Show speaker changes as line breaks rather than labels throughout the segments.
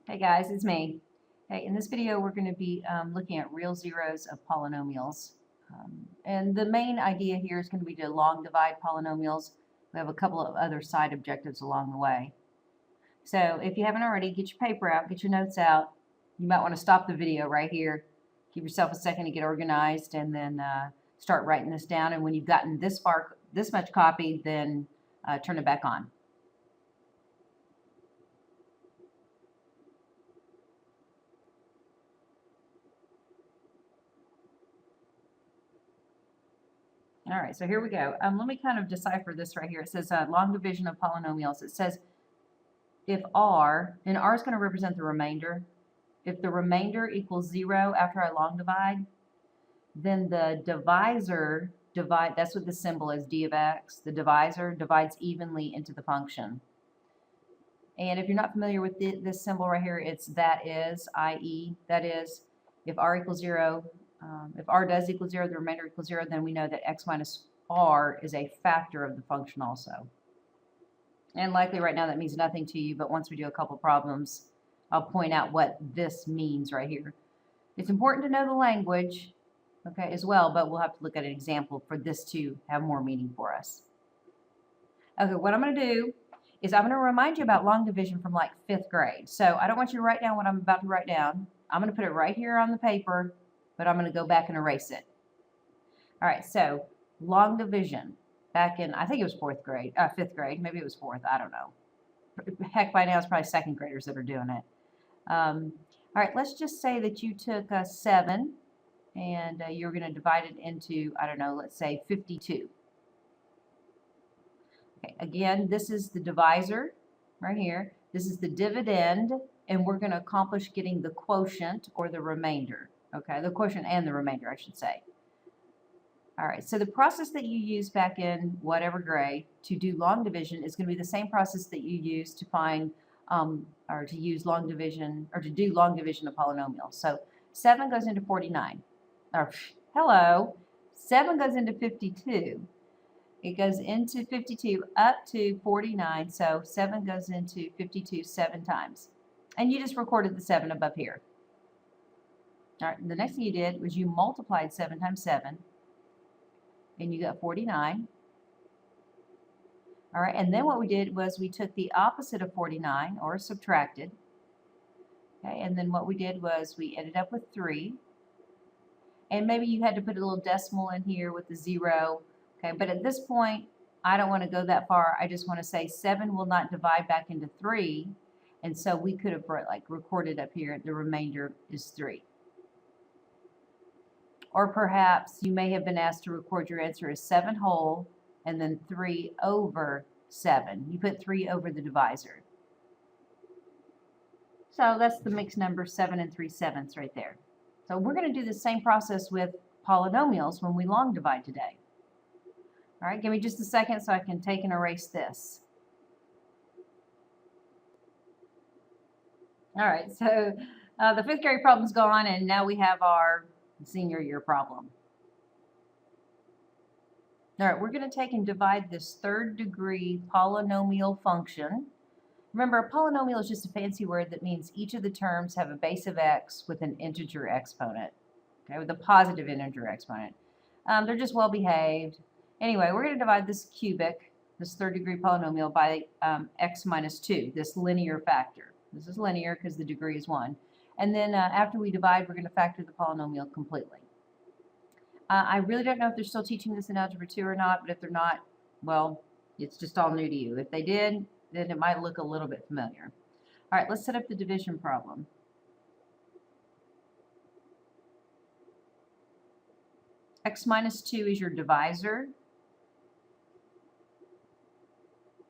Hey guys, it's me. Hey, in this video we're going to be looking at real zeros of polynomials. And the main idea here is going to be to long divide polynomials. We have a couple of other side objectives along the way. So if you haven't already, get your paper out, get your notes out. You might want to stop the video right here. Give yourself a second to get organized and then start writing this down. And when you've gotten this far, this much copied, then turn it back on. All right, so here we go. Let me kind of decipher this right here. It says long division of polynomials. It says if R, and R is going to represent the remainder. If the remainder equals 0 after I long divide, then the divisor that's what the symbol is, d of x. The divisor divides evenly into the function. And if you're not familiar with this symbol right here, it's that is, i.e., that is, if R equals 0, if R does equal 0, the remainder equals 0, then we know that x minus R is a factor of the function also. And likely right now that means nothing to you, but once we do a couple problems, I'll point out what this means right here. It's important to know the language, okay, as well, but we'll have to look at an example for this to have more meaning for us. Okay, what I'm going to do is I'm going to remind you about long division from like 5th grade. So I don't want you to write down what I'm about to write down. I'm going to put it right here on the paper, but I'm going to go back and erase it. All right, so long division back in, I think it was 5th grade, maybe it was 4th, I don't know. Heck, by now it's probably 2nd graders that are doing it. All right, let's just say that you took a 7 and you're going to divide it into, I don't know, let's say 52. Okay, again, this is the divisor right here. This is the dividend, and we're going to accomplish getting the quotient or the remainder. Okay, the quotient and the remainder, I should say. All right, so the process that you use back in whatever grade to do long division is going to be the same process that you use to find or to use long division or to do long division of polynomials. So 7 goes into 49. Or hello, 7 goes into 52. It goes into 52 up to 49, so 7 goes into 52 7 times. And you just recorded the 7 above here. All right, the next thing you did was you multiplied 7 times 7, and you got 49. All right, and then what we did was we took the opposite of 49, or subtracted. Okay, and then what we did was we ended up with 3. And maybe you had to put a little decimal in here with the 0. Okay, but at this point, I don't want to go that far. I just want to say 7 will not divide back into 3. And so we could have like recorded up here, the remainder is 3. Or perhaps you may have been asked to record your answer as 7 whole and then 3 over 7. You put 3 over the divisor. So that's the mixed number 7 and 3/7 right there. So we're going to do the same process with polynomials when we long divide today. All right, give me just a second so I can take and erase this. All right, so the 5th grade problem's gone, and now we have our senior year problem. All right, we're going to take and divide this 3rd degree polynomial function. Remember, a polynomial is just a fancy word that means each of the terms have a base of x with an integer exponent, okay, with a positive integer exponent. They're just well behaved. Anyway, we're going to divide this cubic, this 3rd degree polynomial, by x minus 2, this linear factor. This is linear because the degree is 1. And then after we divide, we're going to factor the polynomial completely. I really don't know if they're still teaching this in Algebra 2 or not, but if they're not, well, it's just all new to you. If they did, then it might look a little bit familiar. All right, let's set up the division problem. X minus 2 is your divisor,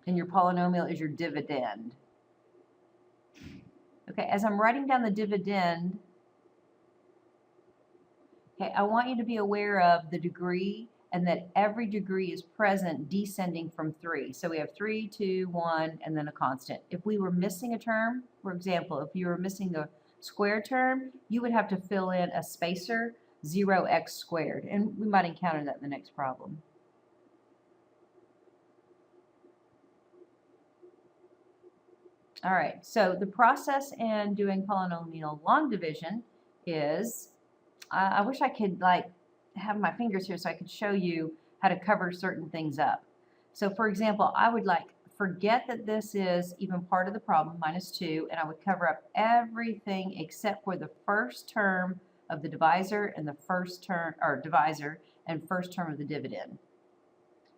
and your polynomial is your dividend. Okay, as I'm writing down the dividend, okay, I want you to be aware of the degree and that every degree is present descending from 3. So we have 3, 2, 1, and then a constant. If we were missing a term, for example, if you were missing the square term, you would have to fill in a spacer, 0x squared. And we might encounter that in the next problem. All right, so the process in doing polynomial long division is, I wish I could like have my fingers here so I could show you how to cover certain things up. So for example, I would like forget that this is even part of the problem, -2, and I would cover up everything except for the first term of the divisor and the first term, or divisor, and first term of the dividend.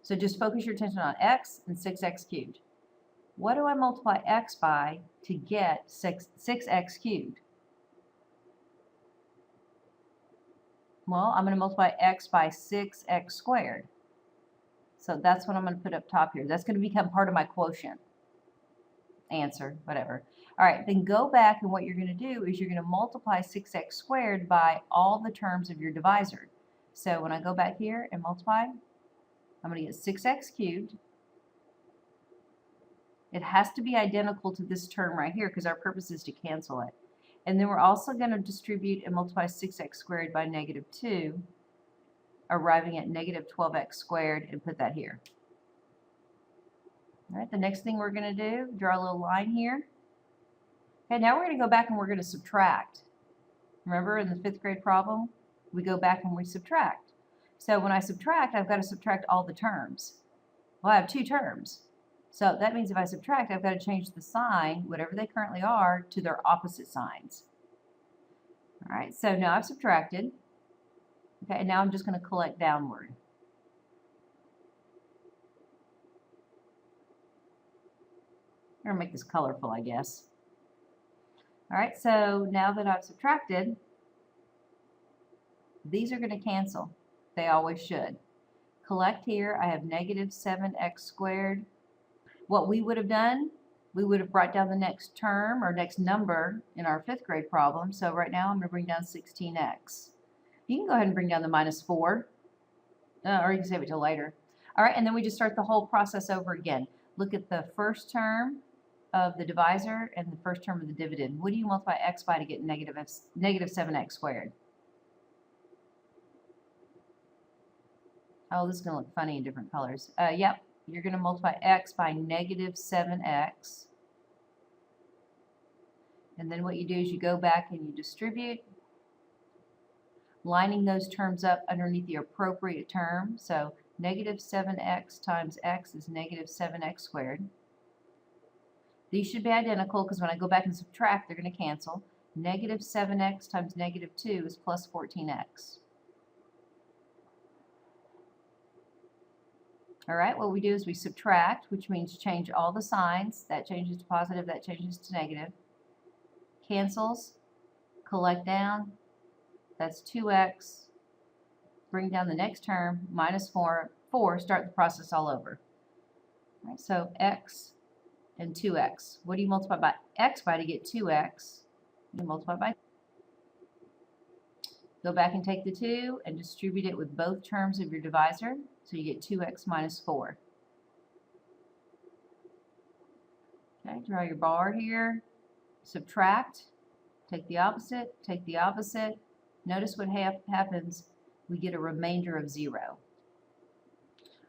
So just focus your attention on x and 6x cubed. What do I multiply x by to get 6x cubed? Well, I'm going to multiply x by 6x squared. So that's what I'm going to put up top here. That's going to become part of my quotient. Answer, whatever. All right, then go back, and what you're going to do is you're going to multiply 6x squared by all the terms of your divisor. So when I go back here and multiply, I'm going to get 6x cubed. It has to be identical to this term right here because our purpose is to cancel it. And then we're also going to distribute and multiply 6x squared by -2, arriving at -12x squared, and put that here. All right, the next thing we're going to do, draw a little line here. Okay, now we're going to go back and we're going to subtract. Remember in the 5th grade problem, we go back and we subtract. So when I subtract, I've got to subtract all the terms. Well, I have 2 terms. So that means if I subtract, I've got to change the sign, whatever they currently are, to their opposite signs. All right, so now I've subtracted. Okay, and now I'm just going to collect downward. I'm going to make this colorful, I guess. All right, so now that I've subtracted, these are going to cancel. They always should. Collect here, I have -7x squared. What we would have done, we would have brought down the next term or next number in our 5th grade problem. So right now I'm going to bring down 16x. You can go ahead and bring down the -4, or you can save it till later. All right, and then we just start the whole process over again. Look at the first term of the divisor and the first term of the dividend. What do you multiply x by to get -7x squared? Oh, this is going to look funny in different colors. Yep. You're going to multiply x by -7x. And then what you do is you go back and you distribute, lining those terms up underneath the appropriate term. So -7x times x is -7x squared. These should be identical because when I go back and subtract, they're going to cancel. -7x times -2 is plus 14x. All right, what we do is we subtract, which means change all the signs. That changes to positive, that changes to negative. Cancels, collect down, that's 2x. Bring down the next term, -4, start the process all over. All right, so x and 2x. What do you multiply by x by to get 2x? You multiply by. Go back and take the 2 and distribute it with both terms of your divisor. So you get 2x minus 4. Okay, draw your bar here. Subtract. Take the opposite. Take the opposite. Notice what happens. We get a remainder of 0.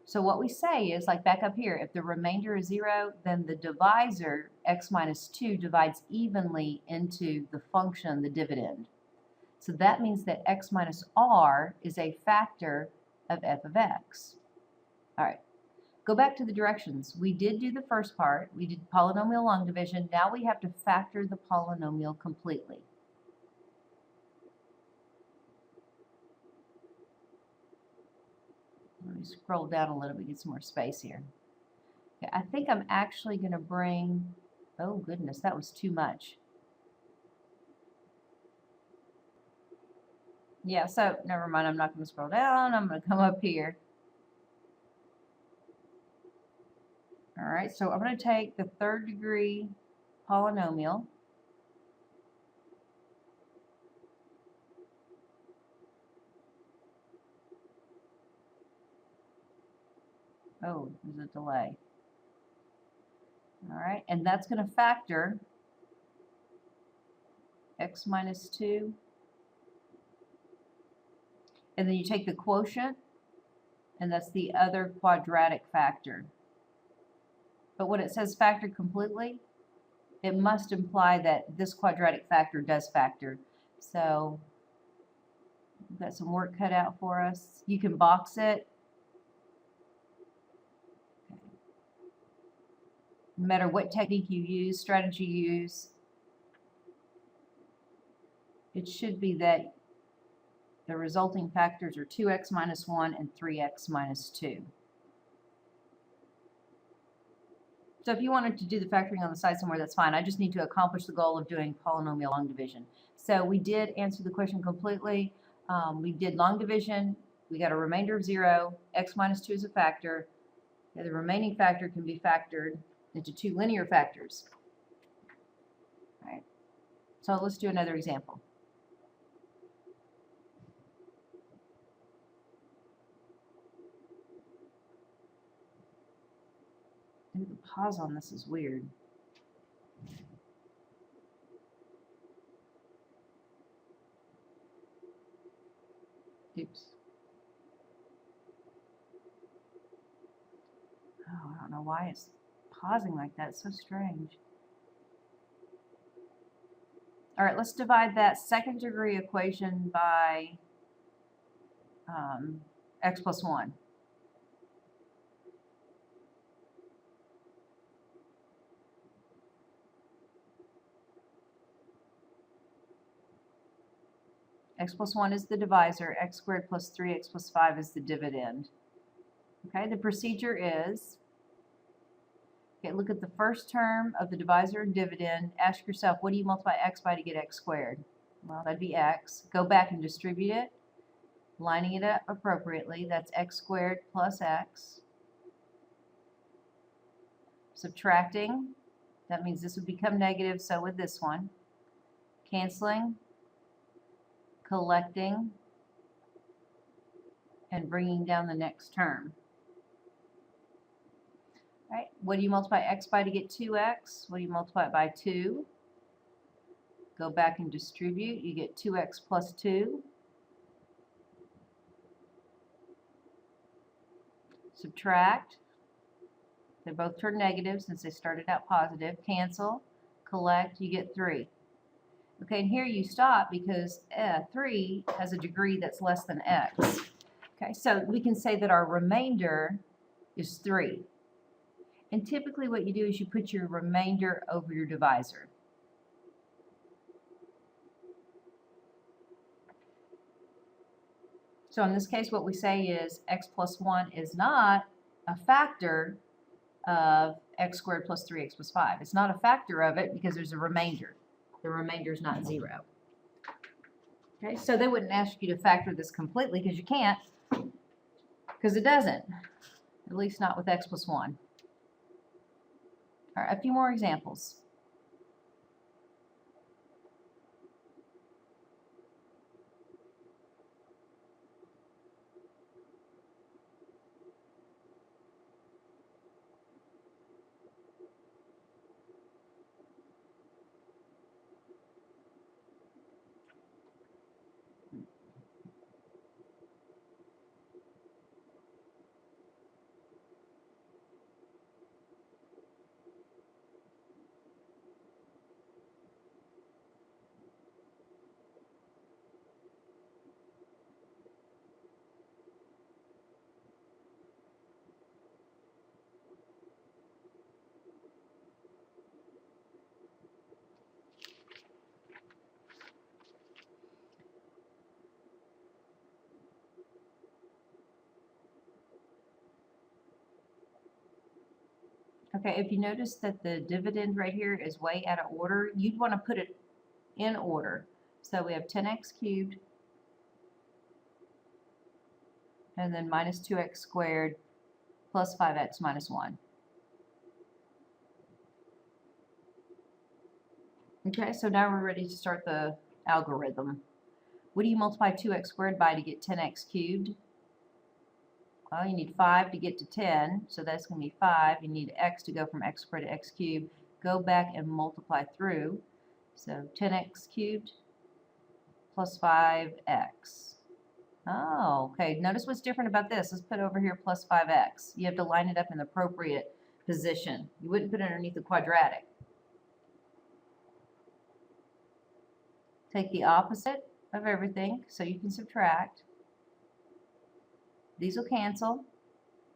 So what we say is, like back up here, if the remainder is 0, then the divisor, x minus 2, divides evenly into the function, the dividend. So that means that x minus r is a factor of f of x. All right, go back to the directions. We did do the first part. We did polynomial long division. Now we have to factor the polynomial completely. Let me scroll down a little bit, get some more space here. Okay, I think I'm actually going to bring, oh goodness, that was too much. Yeah, so never mind, I'm not going to scroll down. I'm going to come up here. All right, so I'm going to take the 3rd degree polynomial. Oh, there's a delay. All right, and that's going to factor x minus 2. And then you take the quotient, and that's the other quadratic factor. But when it says factor completely, it must imply that this quadratic factor does factor. So we've got some work cut out for us. You can box it. No matter what technique you use, strategy you use, it should be that the resulting factors are 2x minus 1 and 3x minus 2. So if you wanted to do the factoring on the side somewhere, that's fine. I just need to accomplish the goal of doing polynomial long division. So we did answer the question completely. We did long division. We got a remainder of 0. X minus 2 is a factor. The remaining factor can be factored into two linear factors. All right. So let's do another example. Ooh, the pause on this is weird. Oops. Oh, I don't know why it's pausing like that. It's so strange. All right, let's divide that second degree equation by x plus 1. X plus 1 is the divisor, x squared plus 3x plus 5 is the dividend. Okay, the procedure is, okay, look at the first term of the divisor and dividend. Ask yourself, what do you multiply x by to get x squared? Well, that'd be x. Go back and distribute it, lining it up appropriately. That's x squared plus x. Subtracting, that means this would become negative, so would this one. Canceling, collecting, and bringing down the next term. Right? What do you multiply x by to get 2x? What do you multiply it by 2? Go back and distribute. You get 2x plus 2. Subtract. They both turn negative since they started out positive. Cancel. Collect. You get 3. Okay, and here you stop because 3 has a degree that's less than x. Okay, so we can say that our remainder is 3. And typically what you do is you put your remainder over your divisor. So in this case, what we say is x plus 1 is not a factor of x squared plus 3x plus 5. It's not a factor of it because there's a remainder. The remainder is not 0. Okay, so they wouldn't ask you to factor this completely because you can't, because it doesn't, at least not with x plus 1. All right, a few more examples. Okay, if you notice that the dividend right here is way out of order, you'd want to put it in order. So we have 10x cubed, and then minus 2x squared plus 5x minus 1. Okay, so now we're ready to start the algorithm. What do you multiply 2x squared by to get 10x cubed? Well, you need 5 to get to 10, so that's going to be 5. You need x to go from x squared to x cubed. Go back and multiply through. So 10x cubed plus 5x. Oh, okay. Notice what's different about this. Let's put over here plus 5x. You have to line it up in the appropriate position. You wouldn't put it underneath the quadratic. take the opposite of everything, so you can subtract. These will cancel.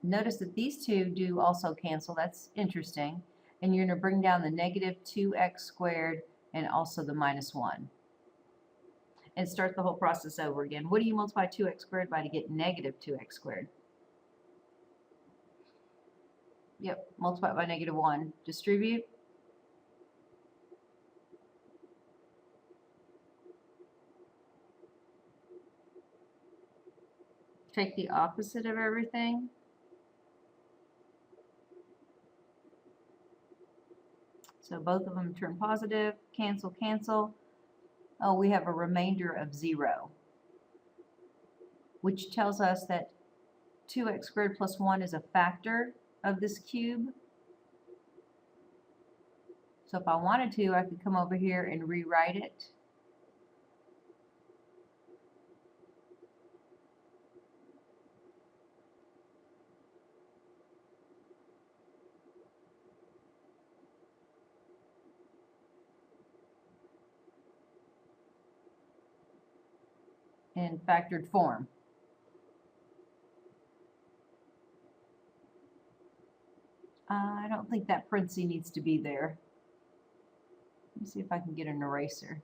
Notice that these two do also cancel. That's interesting. And you're going to bring down the negative 2x squared and also the minus 1. And start the whole process over again. What do you multiply 2x squared by to get negative 2x squared? Yep, multiply it by negative 1. Distribute. Take the opposite of everything. So both of them turn positive. Cancel, cancel. Oh, we have a remainder of 0, which tells us that 2x squared plus 1 is a factor of this cube. So if I wanted to, I could come over here and rewrite it. In factored form. I don't think that parenthesis needs to be there. Let me see if I can get an eraser.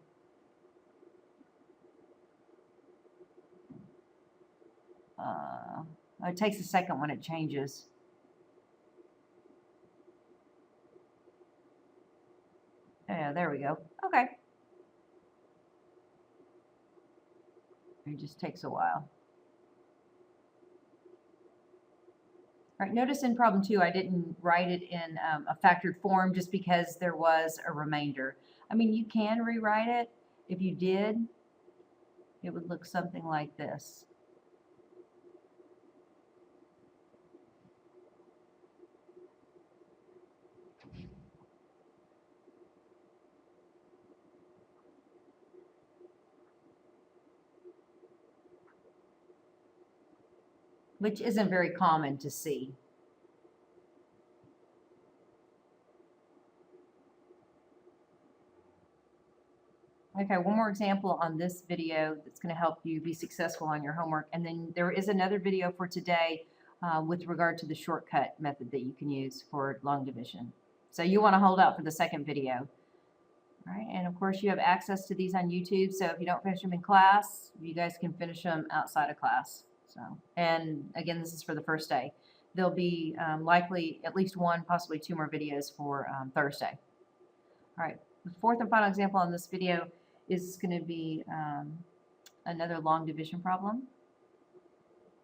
It takes a second when it changes. Yeah, there we go. Okay. It just takes a while. All right, notice in problem 2, I didn't write it in a factored form just because there was a remainder. I mean, you can rewrite it. If you did, it would look something like this. Which isn't very common to see. Okay, one more example on this video that's going to help you be successful on your homework. And then there is another video for today with regard to the shortcut method that you can use for long division. So you want to hold out for the second video. All right, and of course you have access to these on YouTube. So if you don't finish them in class, you guys can finish them outside of class. So, and again, this is for the first day. There'll be likely at least 1, possibly 2 more videos for Thursday. All right, the fourth and final example on this video is going to be another long division problem.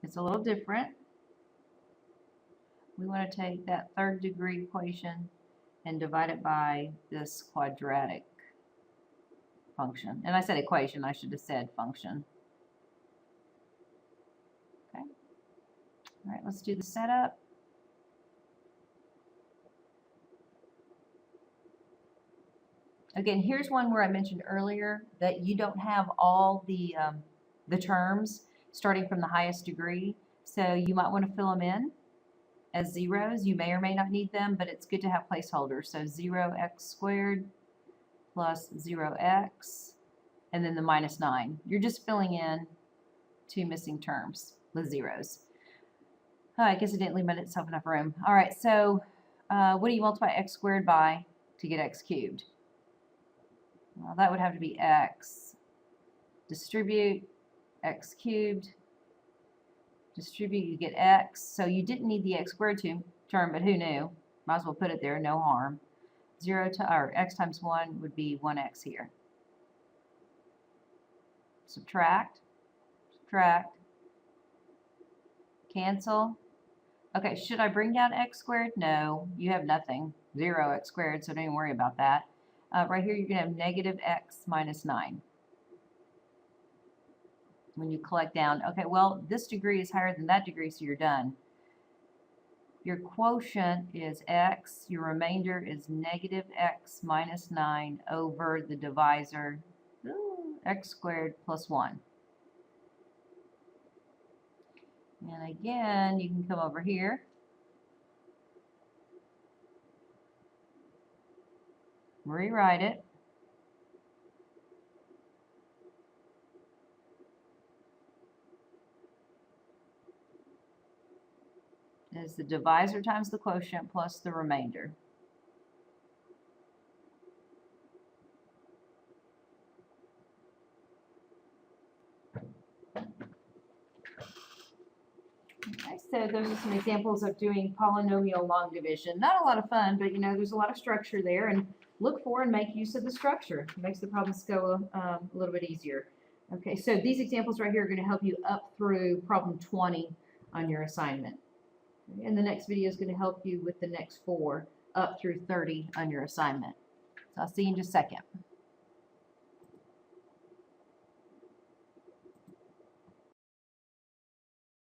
It's a little different. We want to take that third degree equation and divide it by this quadratic function. And I said equation, I should have said function. Okay. All right, let's do the setup. Again, here's one where I mentioned earlier that you don't have all the terms starting from the highest degree. So you might want to fill them in as zeros. You may or may not need them, but it's good to have placeholders. So 0x squared plus 0x, and then the minus 9. You're just filling in 2 missing terms with zeros. Oh, I guess it didn't leave myself enough room. All right, so what do you multiply x squared by to get x cubed? Well, that would have to be x. Distribute x cubed. Distribute, you get x. So you didn't need the x squared term, but who knew? Might as well put it there, no harm. 0 to, or x times 1 would be 1x here. Subtract, subtract, cancel. Okay, should I bring down x squared? No, you have nothing. 0x squared, so don't even worry about that. Right here, you're going to have negative x minus 9. When you collect down, okay, well, this degree is higher than that degree, so you're done. Your quotient is x, your remainder is negative x minus 9 over the divisor, x squared plus 1. And again, you can come over here. Rewrite it. as the divisor times the quotient plus the remainder. Okay, so those are some examples of doing polynomial long division. Not a lot of fun, but you know, there's a lot of structure there, and look for and make use of the structure. It makes the problems go a little bit easier. Okay, so these examples right here are going to help you up through problem 20 on your assignment. And the next video is going to help you with the next 4 up through 30 on your assignment. So I'll see you in just a second.